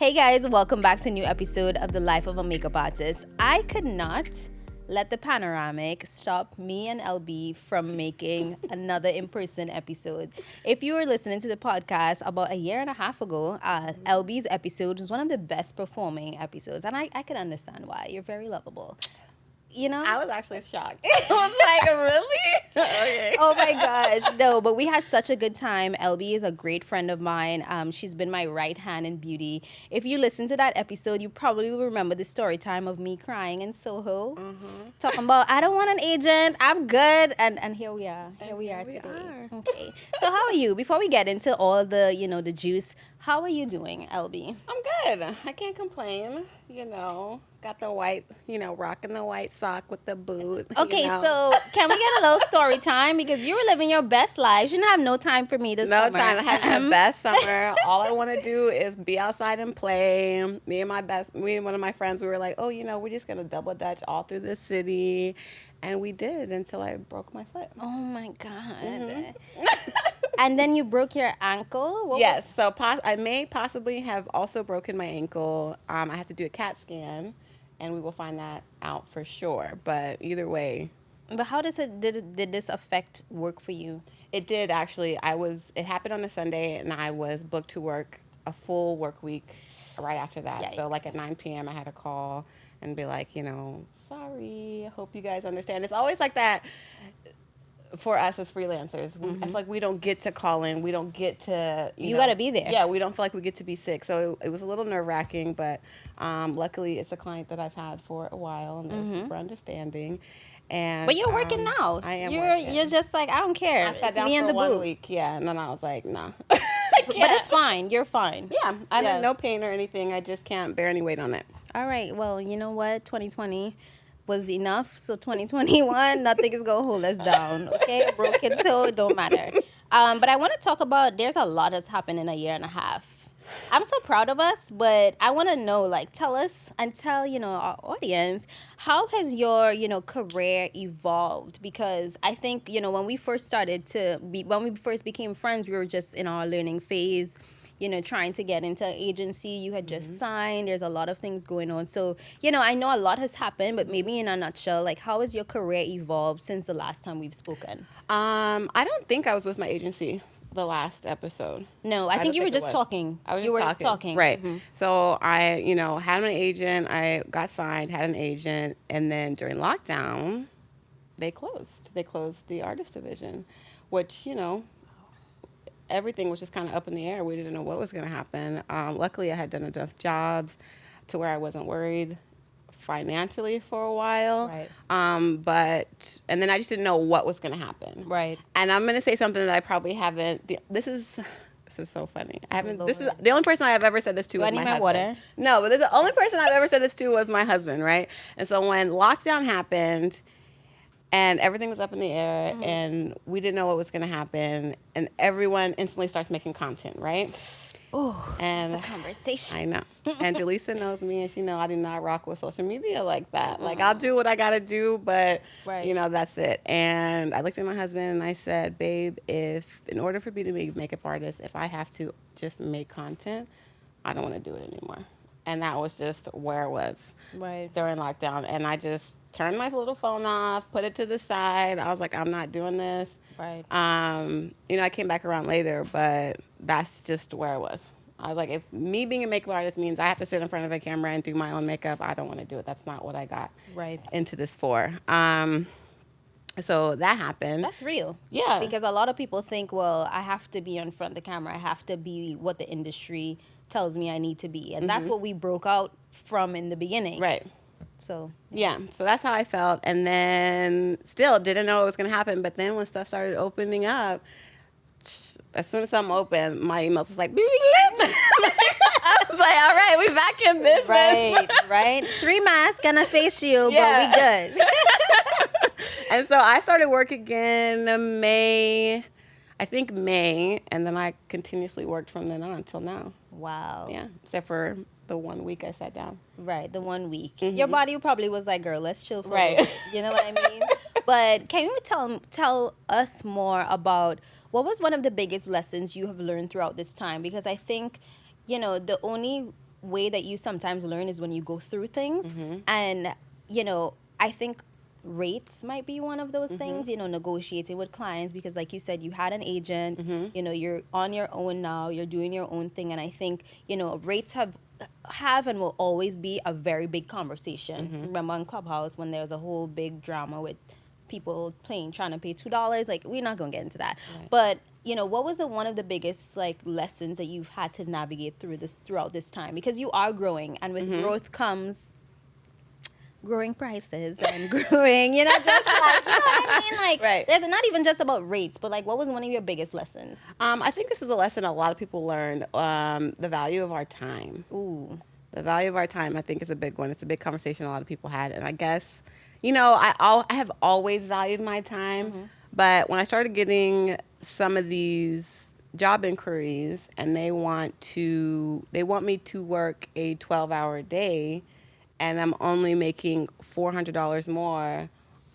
Hey guys, welcome back to a new episode of The Life of a Makeup Artist. I could not let the panoramic stop me and LB from making another in-person episode. If you were listening to the podcast about a year and a half ago, LB's episode was one of the best performing episodes, and I can understand why. You're very lovable. You know? I was actually shocked. I was like, really? Okay. Oh my gosh. No, but we had such a good time. LB is a great friend of mine. She's been my right hand in beauty. If you listen to that episode, you probably will remember the story time of me crying in Soho. Mm-hmm. Talking about, I don't want an agent. I'm good. And here we are. Here we are today. Okay. So how are you? Before we get into all the, the juice, how are you doing, LB? I'm good. I can't complain. Got the white, rocking the white sock with the boot. Okay, so can we get a little story time? Because you were living your best life. You didn't have no time for me this summer. No time. I had the best summer. All I want to do is be outside and play. Me and one of my friends, we were like, we're just going to double dutch all through the city. And we did until I broke my foot. Oh, my God. Mm-hmm. And then you broke your ankle? Yes. So I may possibly have also broken my ankle. I have to do a CAT scan, and we will find that out for sure. But either way. But how did this affect work for you? It did, actually. It happened on a Sunday, and I was booked to work a full work week right after that. Yikes. So like at 9 p.m., I had to call and be like, sorry, I hope you guys understand. It's always like that. For us as freelancers, I feel like we don't get to call in. We don't get to, you got to be there. Yeah, we don't feel like we get to be sick. So it was a little nerve-wracking, but luckily it's a client that I've had for a while, and they're super understanding. But you're working now. I am working. You're just like, I don't care. I sat down for 1 week, yeah, and then I was like, no. But it's fine. You're fine. Yeah, I'm in no pain or anything. I just can't bear any weight on it. All right, well, you know what? 2020 was enough. So 2021, nothing is going to hold us down. Okay? Broken toe, it don't matter. But I want to talk about, there's a lot that's happened in a year and a half. I'm so proud of us, but I want to know, tell us and tell, our audience, how has your, career evolved? Because I think, when we first became friends, we were just in our learning phase, trying to get into an agency. You had just signed. There's a lot of things going on. So, I know a lot has happened, but maybe in a nutshell, how has your career evolved since the last time we've spoken? I don't think I was with my agency the last episode. No, I think you were just talking. I was just talking. Right. Mm-hmm. So I, had an agent. I got signed, had an agent. And then during lockdown, they closed. They closed the artist division, which, everything was just kind of up in the air. We didn't know what was going to happen. Luckily, I had done enough jobs to where I wasn't worried financially for a while. Right. And then I just didn't know what was going to happen. Right. And I'm going to say something that I probably haven't. This is so funny. This is the only person I've ever said this to was my husband. Water? No, but this is the only person I've ever said this to was my husband, right? And so when lockdown happened, and everything was up in the air, and we didn't know what was going to happen, and everyone instantly starts making content, right? Oh, and it's a conversation. I know. And Jaleesa knows me, and she knows I do not rock with social media like that. I'll do what I got to do, but, that's it. And I looked at my husband, and I said, babe, in order for me to be a makeup artist, if I have to just make content, I don't want to do it anymore. And that was just where I was during lockdown. And I just turned my little phone off, put it to the side. I was like, I'm not doing this. Right. I came back around later, but that's just where I was. I was like, if me being a makeup artist means I have to sit in front of a camera and do my own makeup, I don't want to do it. That's not what I got into this for. So that happened. That's real. Yeah. Because a lot of people think, well, I have to be in front of the camera. I have to be what the industry tells me I need to be. And that's what we broke out from in the beginning. Right. So so that's how I felt, and then still didn't know what was going to happen. But then when stuff started opening up, as soon as something opened, my emails was like, beep, beep, beep. I was like, all right, we back in business. Right. 3 masks and a face shield, but we good. And so I started work again May, and then I continuously worked from then on until now. Wow. Yeah, except for the 1 week I sat down. Right, the 1 week. Your body probably was like, girl, let's chill for a little bit. You know what I mean? But can you tell us more about what was one of the biggest lessons you have learned throughout this time? Because I think, the only way that you sometimes learn is when you go through things. Mm-hmm. And, I think rates might be one of those things, negotiating with clients, because like you said, you had an agent, you're on your own now, you're doing your own thing. And I think, rates have and will always be a very big conversation. Remember on Clubhouse when there was a whole big drama with people trying to pay $2, like we're not going to get into that. Right. But, what was one of the biggest like lessons that you've had to navigate throughout this time? Because you are growing, and with growth comes growing prices and growing, just like, you know what I mean? Like, right. There's not even just about rates, but like, what was one of your biggest lessons? I think this is a lesson a lot of people learned, the value of our time. Ooh. The value of our time, I think, is a big one. It's a big conversation a lot of people had. And I guess, I have always valued my time. But when I started getting some of these job inquiries and they want me to work a 12-hour day, and I'm only making $400 more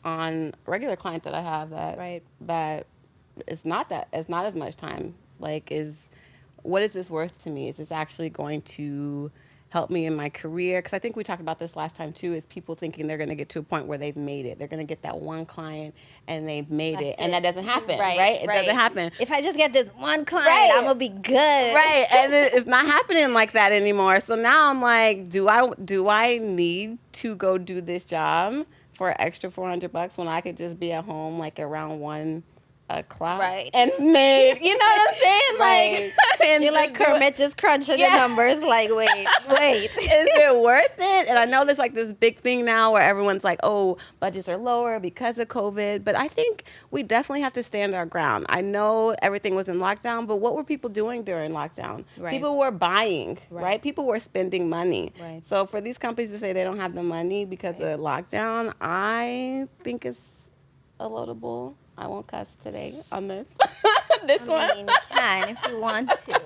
on a regular client that I have that is not as much time. Like, what is this worth to me? Is this actually going to help me in my career? Because I think we talked about this last time too, is people thinking they're going to get to a point where they've made it. They're going to get that one client and they've made it. And that doesn't happen, right? It doesn't happen. If I just get this one client, I'm going to be good. Right, and it's not happening like that anymore. So now I'm like, do I need to go do this job for an extra $400 when I could just be at home like around 1 o'clock, right? And made, you know what I'm saying? Right. And you're like Kermit just crunching the numbers. Like, wait. Is it worth it? And I know there's like this big thing now where everyone's like, oh, budgets are lower because of COVID. But I think we definitely have to stand our ground. I know everything was in lockdown, but what were people doing during lockdown? Right. People were buying, right? People were spending money. Right. So for these companies to say they don't have the money because of lockdown, I think it's a load of bull. I won't cuss today on this. You can if you want to.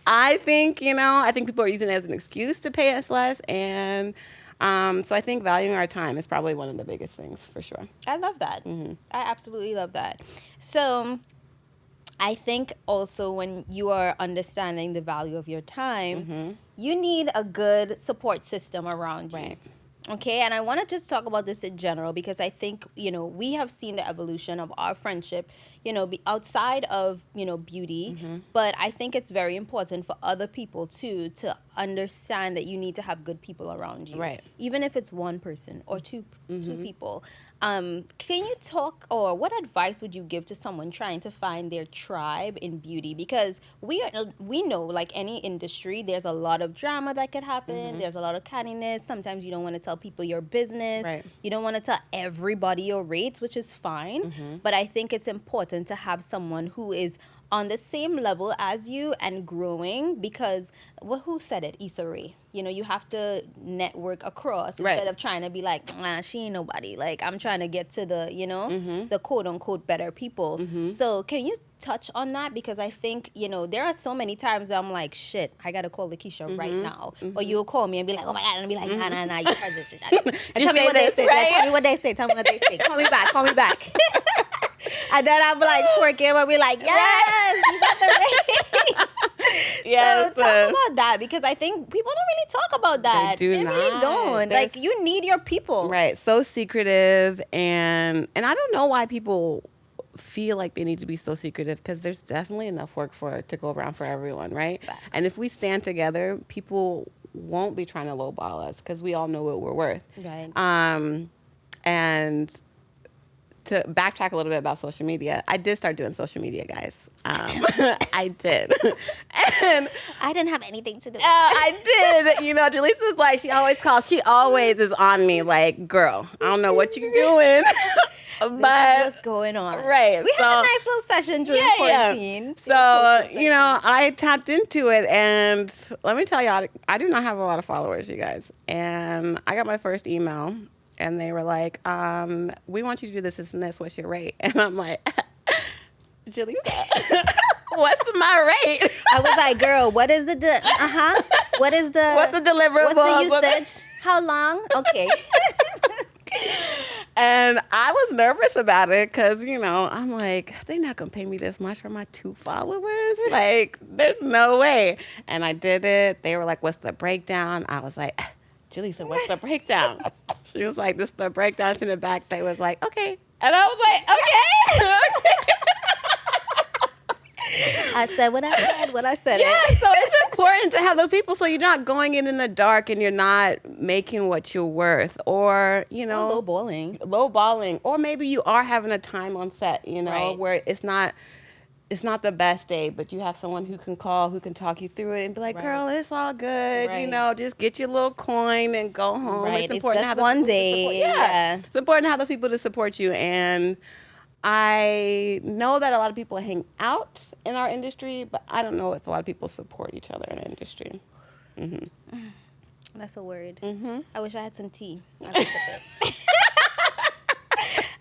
I think people are using it as an excuse to pay us less. And so I think valuing our time is probably one of the biggest things for sure. I love that. I absolutely love that. So I think also when you are understanding the value of your time, you need a good support system around you. Right. Okay, and I want to just talk about this in general because I think, we have seen the evolution of our friendship, be outside of, beauty. But I think it's very important for other people, too, to understand that you need to have good people around you. Right. Even if it's one person or two people. Can you talk, or what advice would you give to someone trying to find their tribe in beauty? Because we know, like any industry, there's a lot of drama that could happen. There's a lot of cattiness. Sometimes you don't want to tell people your business. Right. You don't want to tell everybody your rates, which is fine. But I think it's important to have someone who is on the same level as you and growing, because who said it? Issa Rae. You have to network across instead of trying to be like, she ain't nobody. Like, I'm trying to get to the, the quote unquote better people. So can you touch on that? Because I think, there are so many times where I'm like, shit, I got to call Lakeisha right now. Or you'll call me and be like, oh my God, and I'll be like, nah, you heard this shit. Tell me what they say. Right? Tell me what they say. Tell me what they say. Call me back. And then I'm like twerking and be like, yes, you got the rates. Yes. So talk about that, because I think people don't really talk about that. They really don't. Like, you need your people. Right. So secretive. And I don't know why people feel like they need to be so secretive, because there's definitely enough work to go around for everyone, right? Facts. And if we stand together, people won't be trying to lowball us because we all know what we're worth. Right. And to backtrack a little bit about social media, I did start doing social media, guys. I did. And I didn't have anything to do with I did. Jaleesa's like, she always is on me like, girl, I don't know what you're doing. But what's going on? Right. We had a nice little session during quarantine. So, I tapped into it, and let me tell you, I do not have a lot of followers, you guys. And I got my first email, and they were like, we want you to do this, and this. What's your rate? And I'm like, Jalisa, what's my rate? I was like, girl, what is the what's the deliverable? What's the usage? How long? Okay. And I was nervous about it because, I'm like, they're not going to pay me this much for my 2 followers. Like, there's no way. And I did it. They were like, what's the breakdown? I was like, Julie said, what's the breakdown? She was like, this is the breakdown in the back. They was like, okay. And I was like, okay. I said what I said when I said Yeah, it. so it's important to have those people so you're not going in the dark and you're not making what you're worth, or Low balling. lowballing, or maybe you are having a time on set, Right. where it's not the best day, but you have someone who can call, who can talk you through it and be like, Right. girl, it's all good, Right. just get your little coin and go home. Right. It's It's important to just have those one people to day. support. Yeah. It's important to have those people to support you. And I know that a lot of people hang out in our industry, but I don't know if a lot of people support each other in the industry. That's a word. Mm-hmm. I wish I had some tea. I would sip it.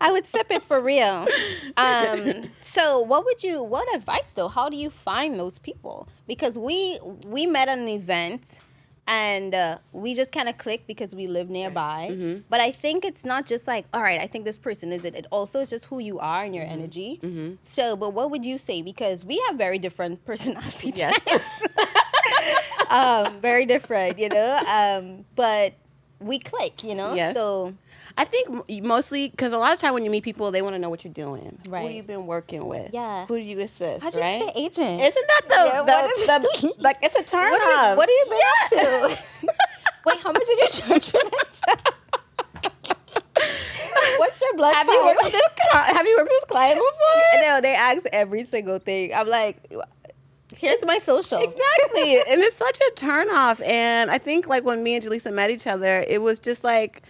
I would sip it for real. So what advice though? How do you find those people? Because we met at an event and we just kind of clicked because we live nearby. Mm-hmm. But I think it's not just like, all right, I think this person is it. It also is just who you are and your energy. Mm-hmm. So, but what would you say? Because we have very different personality Yes. types. Very different, but we click, Yes. So I think mostly because a lot of time when you meet people, they want to know what you're doing. Who Right. you've been working with. Yeah. Who do you assist, how'd you right? get agent? Isn't that Yeah, what is- like, it's a turn off. What have you been up to? Wait, how much did you charge for that job? What's your blood Have type? you worked with this client before? No, they ask every single thing. I'm like, here's my social. Exactly. And it's such a turn off. And I think like when me and Jaleesa met each other, it was just like,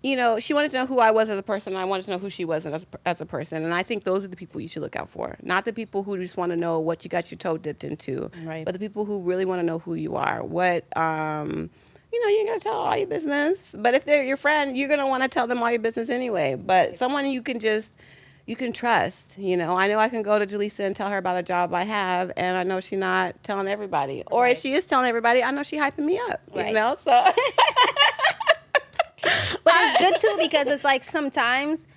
she wanted to know who I was as a person, and I wanted to know who she was as a person. And I think those are the people you should look out for. Not the people who just want to know what you got your toe dipped into, Right. but the people who really want to know who you are. What, you ain't going to tell all your business. But if they're your friend, you're going to want to tell them all your business anyway. But someone you can trust. I know I can go to Jaleesa and tell her about a job I have, and I know she's not telling everybody. Or Right. if she is telling everybody, I know she's hyping me up, Right. So... But it's good too because it's like sometimes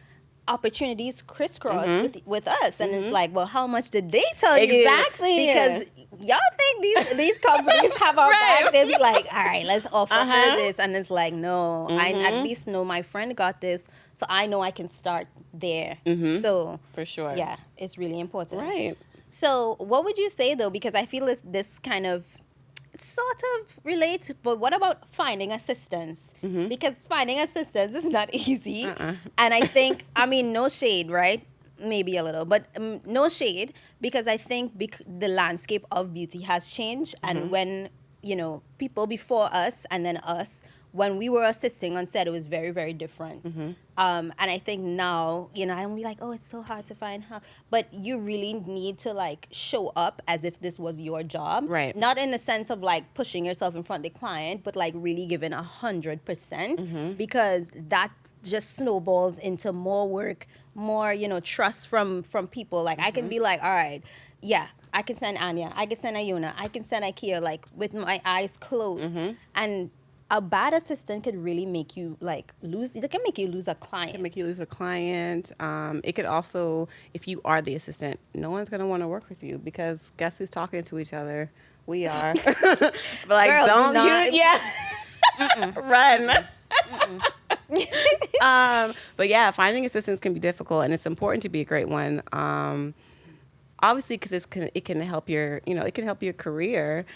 opportunities crisscross with us, and it's like, well, how much did they tell you? Exactly. Because y'all think these companies have our Right. back. They'll be like, all right, let's offer her Uh-huh. this, and it's like, no, I at least know my friend got this, so I know I can start there. So For sure. yeah, it's really important. Right. So what would you say though? Because I feel this kind of sort of relate, but what about finding assistance? Because finding assistance is not easy. And I think, no shade, right? Maybe a little, but no shade, because I think the landscape of beauty has changed. And when, people before us and then us, when we were assisting on set, it was very, very different. And I think now, I don't be like, oh, it's so hard to find help. But you really need to like show up as if this was your job. Right. Not in the sense of like pushing yourself in front of the client, but like really giving 100%, because that just snowballs into more work, more, trust from people. Like I can be like, all right, yeah, I can send Anya, I can send Ayuna, I can send Ikea, like with my eyes closed. And a bad assistant could really make you like lose. It can make you lose a client. It can make you lose a client. It could also, if you are the assistant, no one's going to want to work with you because guess who's talking to each other? We are. But like, Girl, don't do not. Run. But yeah, finding assistants can be difficult, and it's important to be a great one. Obviously, because it can help your, it can help your career.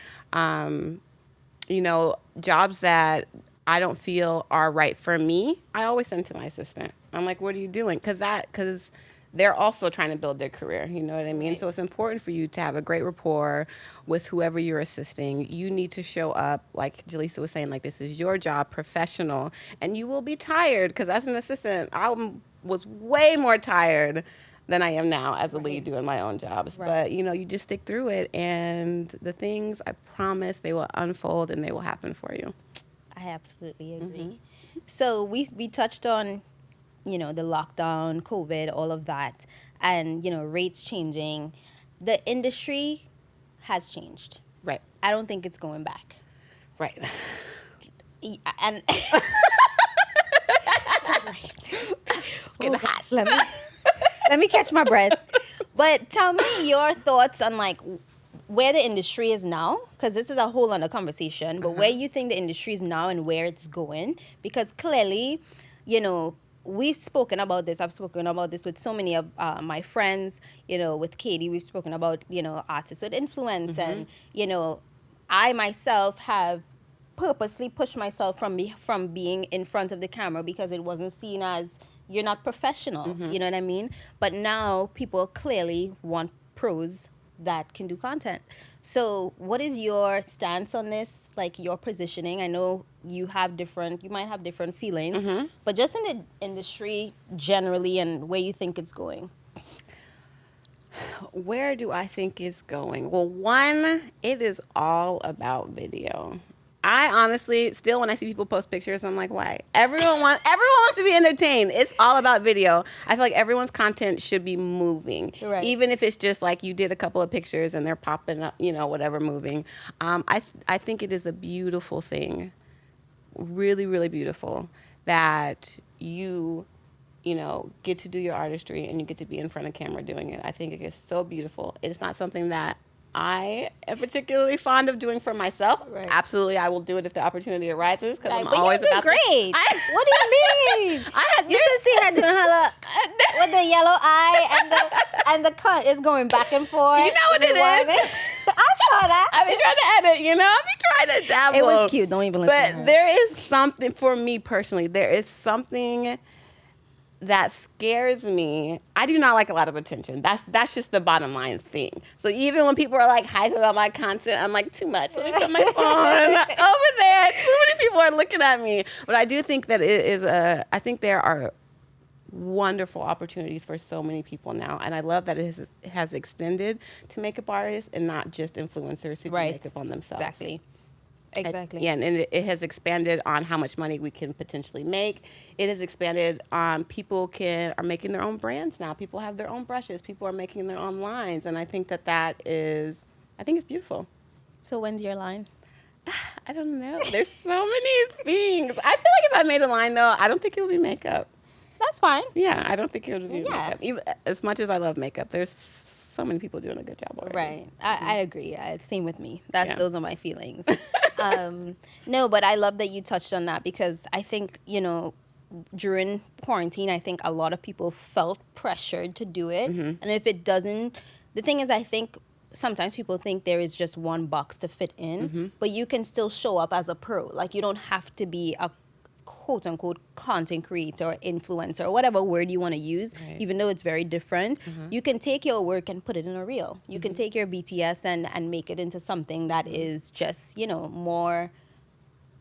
Jobs that I don't feel are right for me, I always send to my assistant. I'm like, what are you doing? Because they're also trying to build their career. You know what I mean? Right. So it's important for you to have a great rapport with whoever you're assisting. You need to show up, like Jaleesa was saying, like this is your job, professional, and you will be tired because as an assistant, I was way more tired than I am now as a lead doing my own jobs. Right. But, you just stick through it, and the things, I promise, they will unfold and they will happen for you. I absolutely agree. So we touched on, the lockdown, COVID, all of that, and, rates changing. The industry has changed. Right. I don't think it's going back. Right. And Oh gosh, let me catch my breath. But tell me your thoughts on like where the industry is now, because this is a whole other conversation. But where you think the industry is now and where it's going, because clearly, you know, we've spoken about this. I've spoken about this with so many of my friends. You know, with Katie, we've spoken about artists with influence, and I myself have purposely pushed myself from being in front of the camera because it wasn't seen as you're not professional. You know what I mean? But now people clearly want pros that can do content. So, what is your stance on this? Like your positioning? I know you might have different feelings, but just in the industry generally and where you think it's going. Where do I think it's going? Well, one, it is all about video. I honestly, still when I see people post pictures, I'm like, why? Everyone wants to be entertained. It's all about video. I feel like everyone's content should be moving. Right. Even if it's just like you did a couple of pictures and they're popping up, whatever, moving. I think it is a beautiful thing. Really, really beautiful that you get to do your artistry and you get to be in front of camera doing it. I think it is so beautiful. It's not something that I am particularly fond of doing for myself. Right. Absolutely, I will do it if the opportunity arises because I'm always you do about great. What do you mean? You should see her doing her look with the yellow eye and the cut is going back and forth. You know what it is? I saw that. I've been trying to edit, I've been trying to dabble. It was cute. Don't even listen to her. But there is something, for me personally, there is something that scares me. I do not like a lot of attention. That's just the bottom line thing. So even when people are like hyping about my content, I'm like, too much. Let me put my phone over there. Too many people are looking at me. But I do think that I think there are wonderful opportunities for so many people now. And I love that it has extended to makeup artists and not just influencers who do makeup on themselves. Exactly. And it has expanded on how much money we can potentially make. It has expanded on people are making their own brands now. People have their own brushes. People are making their own lines. And I think I think it's beautiful. So when's your line? I don't know. There's so many things. I feel like if I made a line, though, I don't think it would be makeup. That's fine. Yeah, I don't think it would be makeup. Even, as much as I love makeup, there's so many people doing a good job already. Right. I agree. Same with me. Those are my feelings. No, but I love that you touched on that because I think, during quarantine, I think a lot of people felt pressured to do it. And if it doesn't, the thing is, I think sometimes people think there is just one box to fit in, but you can still show up as a pro. Like you don't have to be a quote unquote content creator or influencer or whatever word you want to use, even though it's very different. You can take your work and put it in a reel. You can take your BTS and make it into something that is just, more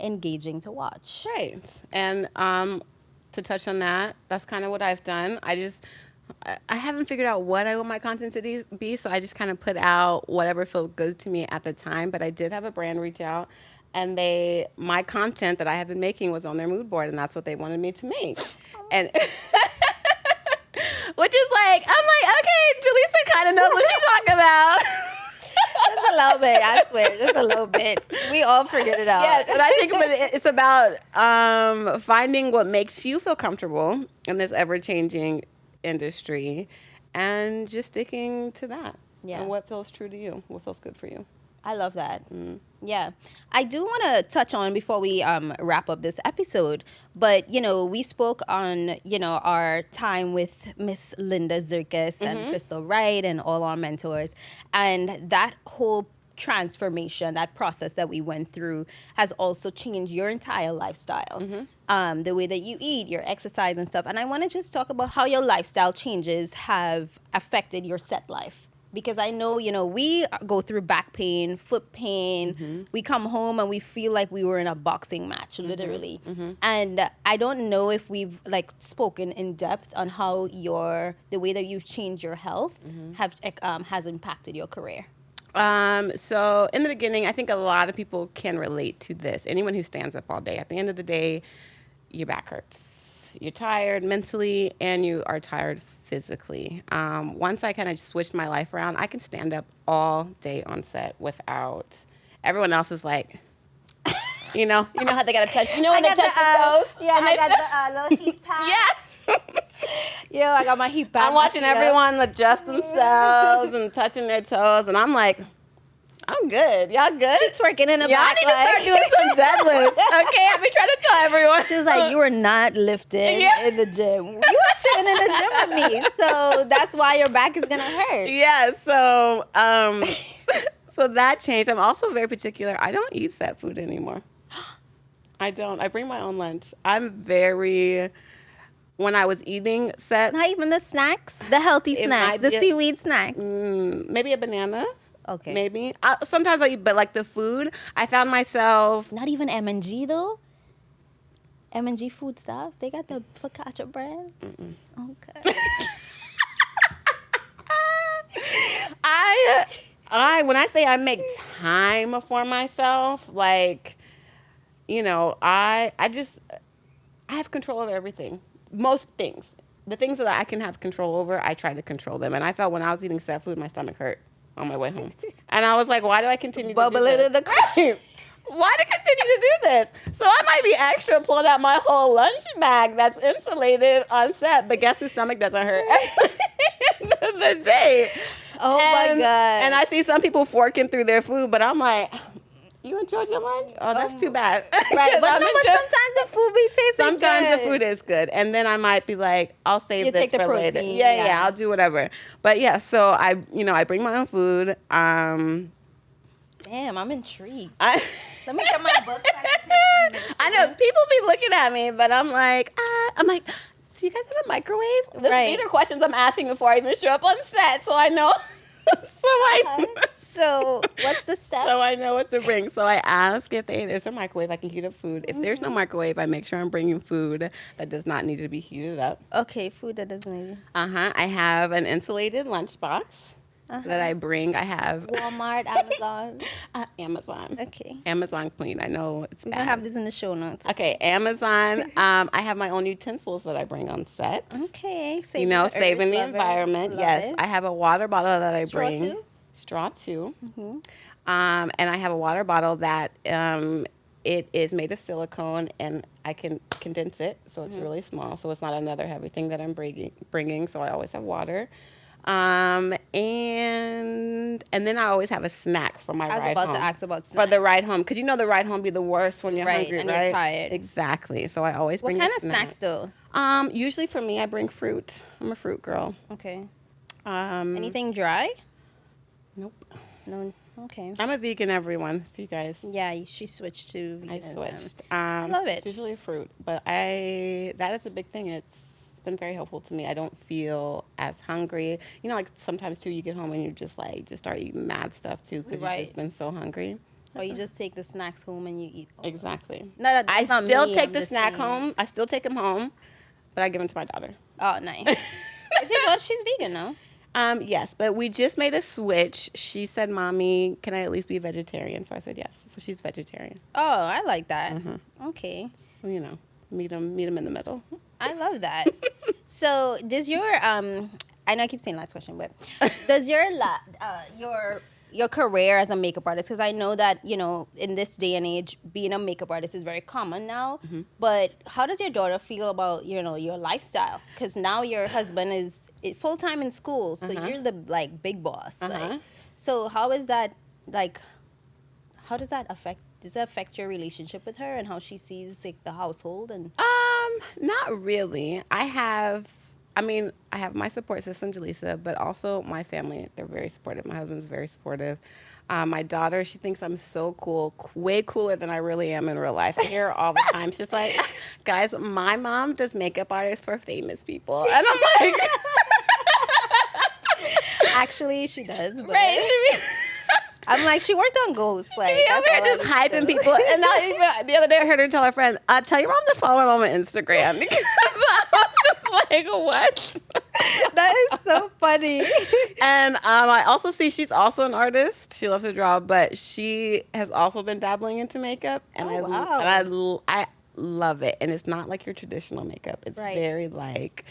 engaging to watch. Right. And to touch on that, that's kind of what I've done. I haven't figured out what I want my content to be, so I just kind of put out whatever felt good to me at the time. But I did have a brand reach out, and my content that I have been making was on their mood board, and that's what they wanted me to make. And which is like, I'm like, okay, Jaleesa kind of knows what she's talking about. Just a little bit, I swear, just a little bit. We all figured it out. Yes, and I think it's about finding what makes you feel comfortable in this ever-changing industry and just sticking to that. Yeah. And what feels true to you, what feels good for you. I love that. Yeah. I do want to touch on before we wrap up this episode, but, we spoke on, our time with Miss Linda Zirkis and Crystal Wright and all our mentors. And that whole transformation, that process that we went through has also changed your entire lifestyle. The way that you eat, your exercise and stuff. And I want to just talk about how your lifestyle changes have affected your set life. Because I know, we go through back pain, foot pain. We come home and we feel like we were in a boxing match, literally. And I don't know if we've spoken in depth on how the way that you've changed your health has impacted your career. So in the beginning, I think a lot of people can relate to this. Anyone who stands up all day, at the end of the day, your back hurts. You're tired mentally and you are tired physically. Once I kind of switched my life around, I can stand up all day on set without everyone else is like You know how they gotta touch. You know when I they got touch the, the toes. yeah, I got the little heat pad. Yeah. Yo, I got my heat pad. I'm watching everyone adjust themselves and touching their toes, and I'm like, I'm good. Y'all good? She twerking in the Y'all back. need to start doing some deadlifts. Okay, I've been trying to tell everyone. She was like, you were not lifting in the gym. You were shooting in the gym with me, so that's why your back is gonna hurt. Yeah. So, so that changed. I'm also very particular. I don't eat set food anymore. I don't. I bring my own lunch. When I was eating set, Not even the snacks, the healthy snacks, the seaweed snacks. Maybe a banana. Okay. Maybe. Sometimes I eat, but like the food, I found myself. Not even M&G though. M&G food stuff. They got the focaccia bread. Okay. When I say I make time for myself, like, I have control over everything. Most things. The things that I can have control over, I try to control them. And I felt when I was eating set food, my stomach hurt on my way home. And I was like, why do I continue to do this? Why do I continue to do this? So I might be extra pulling out my whole lunch bag that's insulated on set, but guess his stomach doesn't hurt at the end of the day. Oh my God. And I see some people forking through their food, but I'm like, you enjoyed your lunch? Oh, that's too bad. Right, but sometimes the food be tasting Sometimes good. the food is good. And then I might be like, I'll save this for later. Yeah, I'll do whatever. But yeah, so I bring my own food. Damn, I'm intrigued. Let me get my book. I know, people be looking at me, but I'm like, do you guys have a microwave? These are questions I'm asking before I even show up on set, so I know. So what's the step? So I know what to bring. So I ask if there's a microwave, I can heat up food. If there's no microwave, I make sure I'm bringing food that does not need to be heated up. Okay, food that doesn't need. I have an insulated lunchbox that I bring. I have Walmart, Amazon. Amazon. Okay. Amazon Clean. I know it's We're bad. gonna have this in the show notes. Okay, Amazon. I have my own utensils that I bring on set. Okay. Saving the environment. Yes. I have a water bottle that I bring. Straw too. Mm-hmm. And I have a water bottle that it is made of silicone, and I can condense it, so it's really small. So it's not another heavy thing that I'm bringing. So I always have water. And then I always have a snack for my ride home. I was about to ask about snacks. For the ride home, because the ride home be the worst when you're hungry, and you're tired. Exactly. So I always bring. What kind of snacks though? Usually for me, I bring fruit. I'm a fruit girl. Okay. Anything dry? Nope. No. Okay. I'm a vegan, everyone. If you guys. Yeah, she switched to veganism. I switched. I love it. It's usually fruit, but that is a big thing. It's been very helpful to me. I don't feel as hungry. Like sometimes too, you get home and you just start eating mad stuff too because you've just been so hungry. Or you just take the snacks home and you eat. Exactly. No, I still take the snack home. I still take them home, but I give them to my daughter. Oh, nice. Is your daughter? She's vegan, no? Yes, but we just made a switch. She said, "Mommy, can I at least be vegetarian?" So I said yes. So she's vegetarian. Oh, I like that. Okay. So, meet them in the middle. I love that. So does your I know I keep saying last question, but does your career as a makeup artist, because I know that in this day and age being a makeup artist is very common now, but how does your daughter feel about your lifestyle? Because now your husband is full-time in school, so you're the big boss. So how is that how does that affect your relationship with her and how she sees the household? And not really. I have my support system, Jaleesa, but also my family. They're very supportive. My husband's very supportive. My daughter, she thinks I'm so cool, way cooler than I really am in real life. I hear her all the time. She's like, guys, my mom does makeup artists for famous people. And I'm like... Actually, she does. But right. I'm like, she worked on Ghosts. Just hyping people. And not even the other day, I heard her tell her friend, "Tell your mom to follow my mom on Instagram." Because I was just like, "What?" That is so funny. And I also see she's also an artist. She loves to draw, but she has also been dabbling into makeup. And love it. And it's not like your traditional makeup. It's very like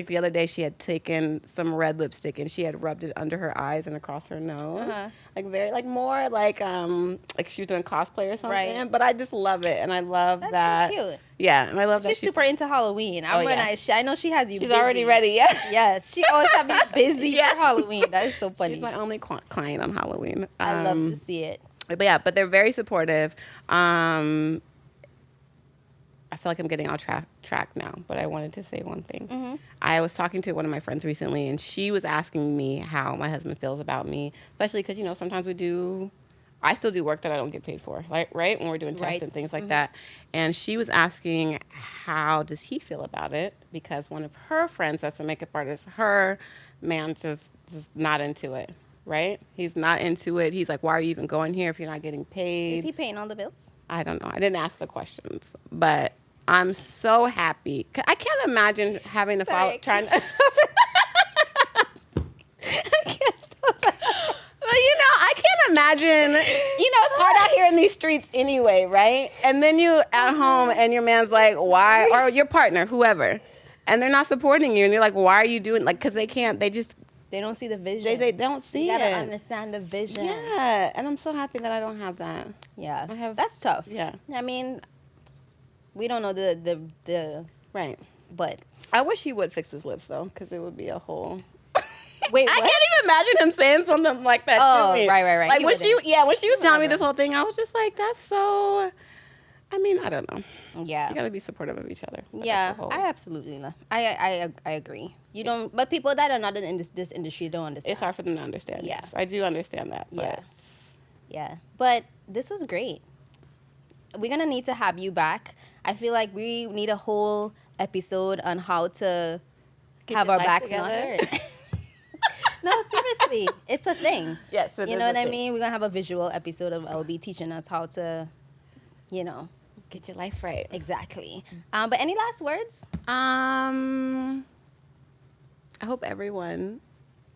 the other day she had taken some red lipstick and she had rubbed it under her eyes and across her nose. Like very like more like she was doing cosplay or something. Right. But I just love it, and I love that. So cute. Yeah, and I love that she's super into Halloween. I know she has you. She's busy. Already ready. Yeah. Yes, she always has me busy for Halloween. That is so funny. She's my only client on Halloween. I love to see it. But they're very supportive. I feel like I'm getting off track now, but I wanted to say one thing. I was talking to one of my friends recently, and she was asking me how my husband feels about me, especially because, sometimes I still do work that I don't get paid for, like, right? When we're doing tests and things like that. And she was asking, how does he feel about it? Because one of her friends that's a makeup artist, her man just not into it, right? He's not into it. He's like, why are you even going here if you're not getting paid? Is he paying all the bills? I don't know. I didn't ask the questions, but I'm so happy. I can't imagine having to follow, trying to. I can't stop. Well, I can't imagine. It's hard out here in these streets anyway, right? And then you at home and your man's like, why? Or your partner, whoever. And they're not supporting you. And you're like, why are you doing, like, because they can't, they don't see the vision. They don't see it. You gotta understand the vision. Yeah. And I'm so happy that I don't have that. Yeah. That's tough. Yeah. I mean, we don't know the right. But I wish he would fix his lips though, because it would be a whole. Wait, I can't even imagine him saying something like that to me. Right. Like when she was telling me this whole thing, I was just like, that's so. I mean, I don't know. Yeah, you gotta be supportive of each other. Yeah, I absolutely love. I agree. You don't, but people that are not in this industry don't understand. It's hard for them to understand. Yeah, yes. I do understand that. But. Yeah. But this was great. We're gonna need to have you back. I feel like we need a whole episode on how to have our backs not hurt. No, seriously, it's a thing. Yes, you know what I mean. We're gonna have a visual episode of LB teaching us how to, get your life right. Exactly. But any last words? I hope everyone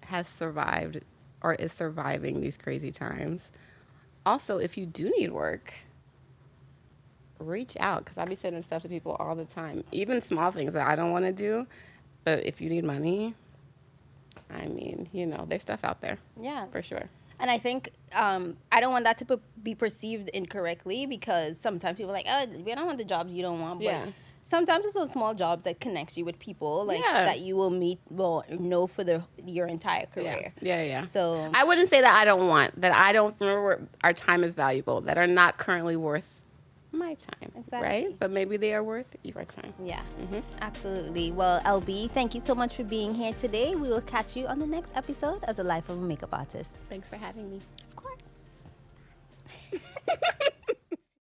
has survived or is surviving these crazy times. Also, if you do need work, reach out, because I be sending stuff to people all the time, even small things that I don't want to do. But if you need money, I mean, there's stuff out there. Yeah, for sure. And I think I don't want that to be perceived incorrectly, because sometimes people are like, oh, we don't want the jobs you don't want. But sometimes it's those small jobs that connects you with people that you will know for your entire career. Yeah. So I wouldn't say that I don't want, that I don't remember our time is valuable, that are not currently worth my time. Exactly. Right? But maybe they are worth your time. Yeah, absolutely. Well, LB, thank you so much for being here today. We will catch you on the next episode of The Life of a Makeup Artist. Thanks for having me. Of course.